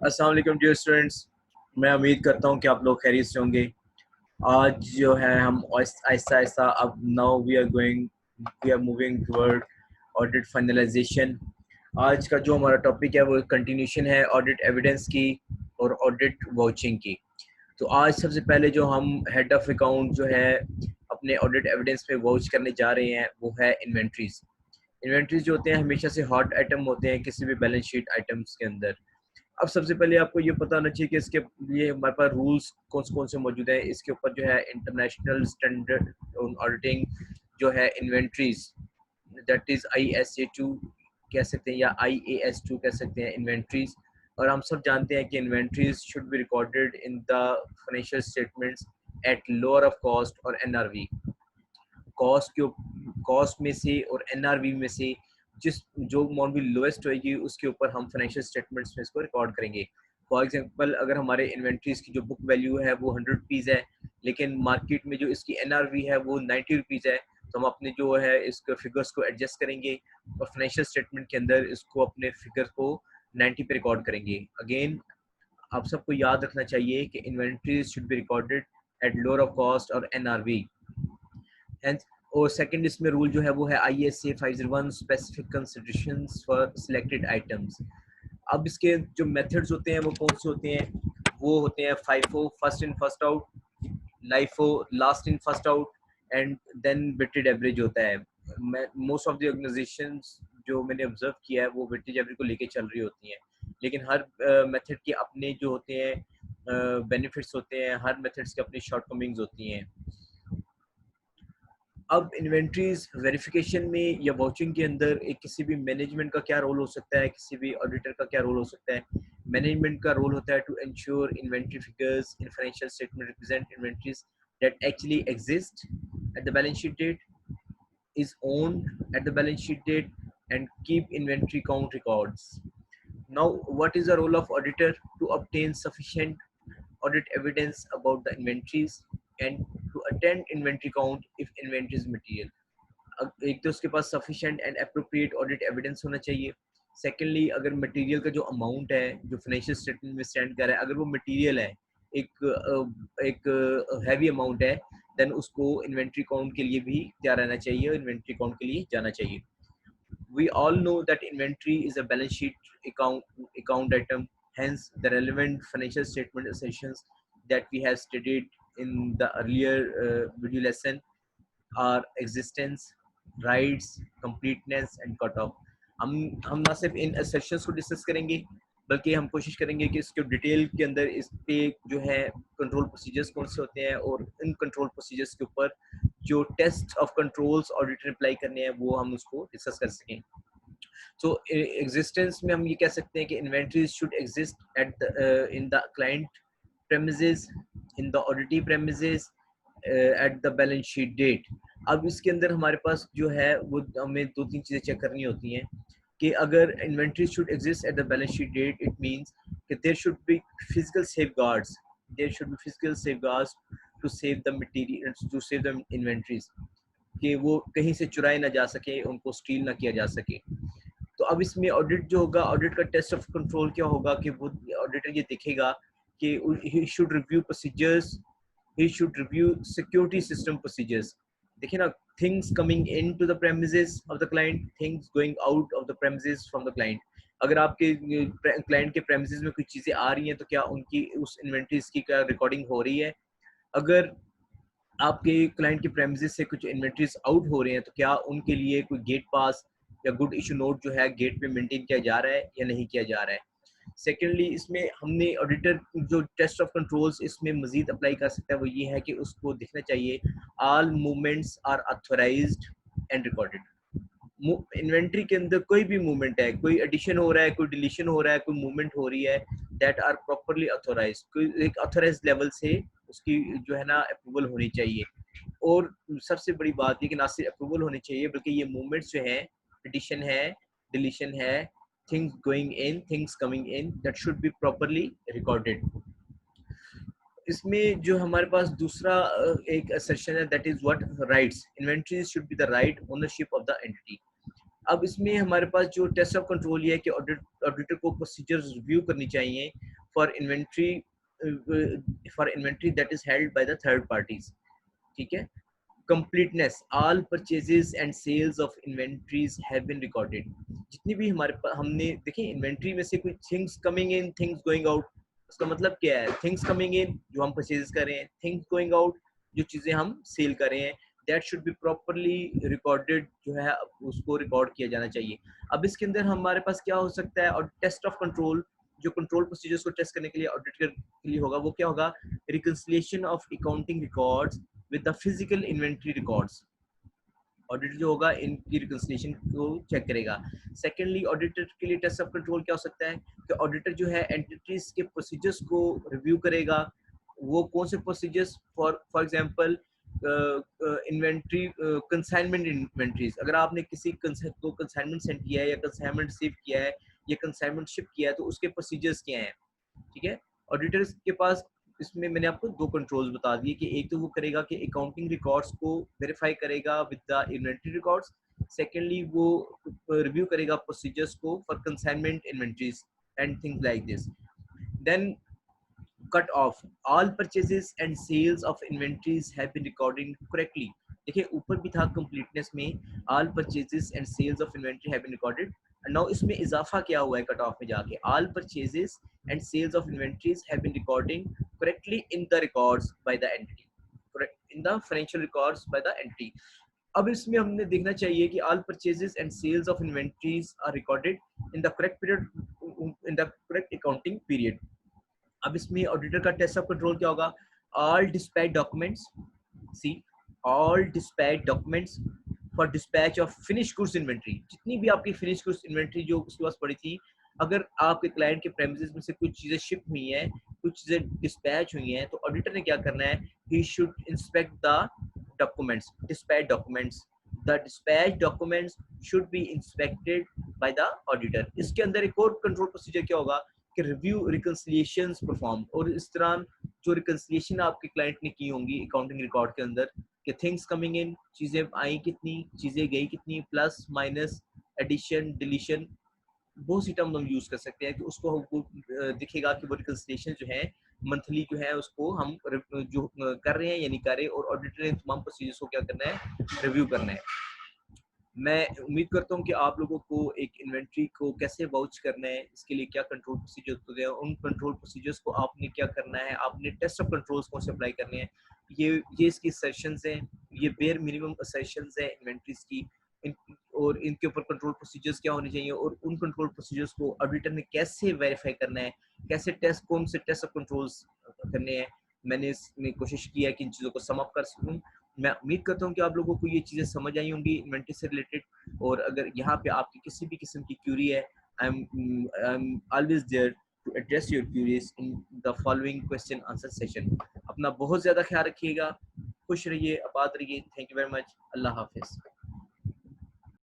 अस्सलाम वालेकुम dear students. मैं उम्मीद करता हूँ कि आप लोग खैरियत से होंगे। आज जो है हम आहिस्ता आहिस्ता अब now we are moving toward audit finalisation. आज का जो हमारा टॉपिक है वो कंटिन्यूशन है ऑडिट एविडेंस की और ऑडिट वाउचिंग की। तो आज सबसे पहले जो हम हेड ऑफ अकाउंट जो है अपने ऑडिट एविडेंस पे वाउच करने जा रहे हैं वो है इन्वेंट्रीज। इन्वेंट्रीज जो होते हैं हमेशा से हॉट आइटम होते हैं किसी भी बैलेंस शीट आइटम्स के अंदर। अब सबसे पहले आपको ये पता होना चाहिए कि इसके लिए हमारे पास रूल्स कौन से मौजूद हैं। इसके ऊपर जो है इंटरनेशनल स्टैंडर्ड ऑडिटिंग जो है इन्वेंट्रीज, दैट इज ISA2 कह सकते हैं या IAS2 कह सकते हैं इन्वेंट्रीज। और हम सब जानते हैं कि inventories should be recorded in the financial statements at lower of cost और NRV। कॉस्ट में से और NRV में से जिस जो अमाउंट भी लोएस्ट होएगी उसके ऊपर हम फाइनेंशियल स्टेटमेंट्स में इसको रिकॉर्ड करेंगे। फॉर एग्जांपल अगर हमारे इन्वेंट्रीज की जो बुक वैल्यू है वो 100 रुपीज़ है, लेकिन मार्केट में जो इसकी NRV है वो 90 रुपीज़ है, तो हम अपने जो है इसके फिगर्स को एडजस्ट करेंगे और फाइनेंशियल स्टेटमेंट के अंदर इसको अपने फिगर को 90 पे रिकॉर्ड करेंगे। अगेन आप सबको याद रखना चाहिए कि inventories should be recorded at lower of cost और NRV। और सेकंड इसमें रूल जो है वो है ISA 501 specific considerations for selected items. अब इसके जो मेथड्स होते हैं वो कौन से होते हैं? वो होते हैं FIFO first in first out, LIFO last in first out and then weighted average होता है। मोस्ट ऑफ द ऑर्गेनाइजेशंस जो मैंने ऑब्जर्व किया है वो वेटेज एवरेज को लेके चल रही होती हैं, लेकिन हर मेथड के अपने जो होते हैं बेनिफिट्स होते हैं, हर मेथड्स के अपनी शॉर्टकमिंग्स होती हैं। अब इन्वेंट्रीज वेरिफिकेशन में या वाउचिंग के अंदर एक किसी भी मैनेजमेंट का क्या रोल हो सकता है, किसी भी ऑडिटर का क्या रोल हो सकता है? मैनेजमेंट का रोल होता है to ensure inventory figures in financial statement represent inventories that actually exist at the balance sheet date, is owned at the balance sheet date and keep inventory count records. Now, what is the role of auditor? To obtain sufficient audit evidence about the inventories and to attend inventory count if inventory is material. एक तो उसके पास sufficient and appropriate audit evidence होना चाहिए। Secondly अगर material का जो amount है जो फाइनेंशियल स्टेटमेंट में स्टैंड कर रहा है, अगर वो मटेरियल है एक हैवी अमाउंट है, देन उसको इन्वेंट्री काउंट के लिए भी तैयार रहना चाहिए और इन्वेंट्री काउंट के लिए जाना चाहिए। We all know that inventory is a balance sheet account item. Hence, the relevant financial statement assertions that we have studied in the earlier video lesson are existence, rights, completeness and cutoff. हम ना सिर्फ इन assertions को discuss करेंगे बल्कि हम कोशिश करेंगे कि इसके डिटेल के अंदर इस पे जो है कंट्रोल प्रोसीजर्स कौन से होते हैं और इन कंट्रोल प्रोसीजर्स के ऊपर जो test of controls auditor apply करने हैं वो हम उसको डिस्कस कर सकें। सो एग्जिस्टेंस में हम ये कह सकते हैं कि inventories should exist at in the client premises, in the auditee premises, at the balance sheet date. अब इसके अंदर हमारे पास जो है वो हमें दो तीन चीज़ें चेक करनी होती हैं कि अगर inventory should exist at the balance sheet date, it means कि there should be physical safeguards, there should be physical safeguards to save the material, to save the inventories, कि वो कहीं से चुराए ना जा सके, उनको स्टील ना किया जा सके। तो अब इसमें ऑडिट जो होगा, ऑडिट का टेस्ट ऑफ कंट्रोल क्या होगा कि वो ऑडिटर ये देखेगा कि he should review procedures, he should review security system procedures. देखिए ना, things coming into the premises of the client, things going out of the premises from the client. अगर आपके क्लाइंट के प्रेमिसेस में कुछ चीजें आ रही हैं तो क्या उनकी उस इन्वेंट्रीज की क्या रिकॉर्डिंग हो रही है? अगर आपके क्लाइंट के प्रेमिसेस से कुछ इन्वेंट्रीज आउट हो रहे हैं तो क्या उनके लिए कोई गेट पास या गुड इशू नोट जो है गेट पे मेंटेन किया जा रहा है या नहीं किया जा रहा है? सेकेंडली इसमें हमने ऑडिटर जो टेस्ट ऑफ कंट्रोल्स इसमें मजीद अप्लाई कर सकता है वो ये है कि उसको देखना चाहिए all movements are authorised and recorded. Inventory के अंदर कोई भी मूवमेंट है, कोई एडिशन हो रहा है, कोई डिलीशन हो रहा है, कोई मूवमेंट हो रही है, दैट आर प्रॉपरली ऑथोराइज्ड, कोई एक ऑथोराइज्ड लेवल से उसकी जो है ना अप्रूवल होनी चाहिए। और सबसे बड़ी बात ये कि ना सिर्फ अप्रूवल होनी चाहिए बल्कि ये मूवमेंट्स जो है, एडिशन है, डिलीशन है, things going in, things coming in, that should be properly recorded. इसमें जो हमारे पास दूसरा एक assertion है, that is what rights. Inventories should be the right ownership of the entity. अब इसमें हमारे पास जो टेस्ट ऑफ कंट्रोल ये है कि ऑडिटर को प्रोसीजर्स रिव्यू करनी चाहिए for inventory for inventory that is held by the third parties. ठीक है. Completeness, all purchases and sales of inventories have been recorded. जितनी भी हमारे हमने देखिए इन्वेंट्री में से कोई things coming in, things going out, उसका मतलब क्या है? Things coming in जो हम purchases कर रहे हैं, things going out जो चीजें हम सेल कर रहे हैं, that should be properly recorded, जो है उसको रिकॉर्ड किया जाना चाहिए. अब इसके अंदर हमारे पास क्या हो सकता है, और टेस्ट ऑफ कंट्रोल, जो कंट्रोल प्रोसीजर्स को टेस्ट करने के लिए ऑडिटर के लिए होगा, वो क्या होगा? Reconciliation of accounting records with the physical inventory records. Auditor जो होगा इनकी रिकंसिलिएशन को चेक करेगा. सेकेंडली, ऑडिटर के लिए टेस्ट ऑफ कंट्रोल क्या हो सकता है कि ऑडिटर जो है एंटिटीज के प्रोसीजर्स को रिव्यू करेगा. वो कौन से procedures? For example inventory consignment inventories. अगर आपने किसी को कंसाइनमेंट सेंड किया है या कंसाइनमेंट रिसीव किया है या कंसाइनमेंट शिप किया है, तो उसके प्रोसीजर्स क्या हैं. ठीक है. ऑडिटर्स के पास इसमें मैंने आपको दो कंट्रोल्स बता दिए कि एक तो वो करेगा कि अकाउंटिंग रिकॉर्ड्स को वेरीफाई करेगा with the inventory records. Secondly, वो रिव्यू करेगा प्रोसीजर्स को for consignment inventories and things like this. Then cut off, all purchases and sales of inventories have been recorded correctly. देखिए ऊपर भी था completeness में all purchases and sales of inventory have been recorded, and now इसमें इजाफा क्या हुआ है cut off में जाके, all purchases and sales of inventories have been recording correctly in the records by the entity, correct in the financial records by the entity. अब इसमें हमने देखना चाहिए कि all purchases and sales of inventories are recorded in the correct period, in the correct accounting period. अब इसमें auditor का test of control क्या होगा? All dispatch documents, see all dispatch documents for dispatch of finish goods inventory. जितनी भी आपकी finish goods inventory जो उसके पास पड़ी थी, अगर आपके क्लाइंट के प्रेमिसेस में से कुछ चीजें शिप हुई हैं, कुछ चीजें डिस्पैच हुई हैं, तो ऑडिटर ने क्या करना है? He should inspect the documents, dispatch documents. The dispatch documents should be inspected by the auditor. इसके अंदर एक और कंट्रोल प्रोसीजर क्या होगा कि रिव्यू रिकंसिलिएशंस परफॉर्म. और इस तरह जो रिकंसिलिएशन आपके क्लाइंट ने की होंगी अकाउंटिंग रिकॉर्ड के अंदर कि थिंग्स कमिंग इन, चीजें आई कितनी, चीजें गई कितनी, प्लस माइनस, एडिशन, डिलीशन, बहुत सी टर्म हम यूज कर सकते हैं कि उसको दिखेगा कि वो रिकंसिलिएशन जो है मंथली जो है उसको हम जो कर रहे हैं या नहीं कर रहे, और ऑडिटर ने तमाम प्रोसीजर्स को क्या करना है? रिव्यू करना है. मैं उम्मीद करता हूँ कि आप लोगों को एक इन्वेंट्री को कैसे वाउच करना है, इसके लिए क्या कंट्रोल प्रोसीजर्स होते हैं, उन कंट्रोल प्रोसीजर्स को आपने क्या करना है, आपने टेस्ट ऑफ कंट्रोल्स कौन से अप्लाई करने हैं, ये इसकी सेशंस हैं, ये बेयर मिनिमम सेशंस हैं इन्वेंट्रीज की. और इनके ऊपर कंट्रोल प्रोसीजर्स क्या होने चाहिए, और उन कंट्रोल प्रोसीजर्स को ऑडिटर ने कैसे वेरीफाई करना है, कैसे टेस्ट, कौन से टेस्ट ऑफ कंट्रोल्स करने हैं. मैंने इसमें कोशिश की है कि इन चीज़ों को सम अप कर सकूँ. मैं उम्मीद करता हूँ कि आप लोगों को ये चीज़ें समझ आई होंगी इन्वेंट्री से रिलेटेड. और अगर यहाँ पे आपकी किसी भी किस्म की क्यूरी है, I am always there to address your queries in the following question answer session. अपना बहुत ज़्यादा ख्याल रखिएगा, खुश रहिए, आबाद रहिए. Thank you very much. अल्लाह हाफिज़.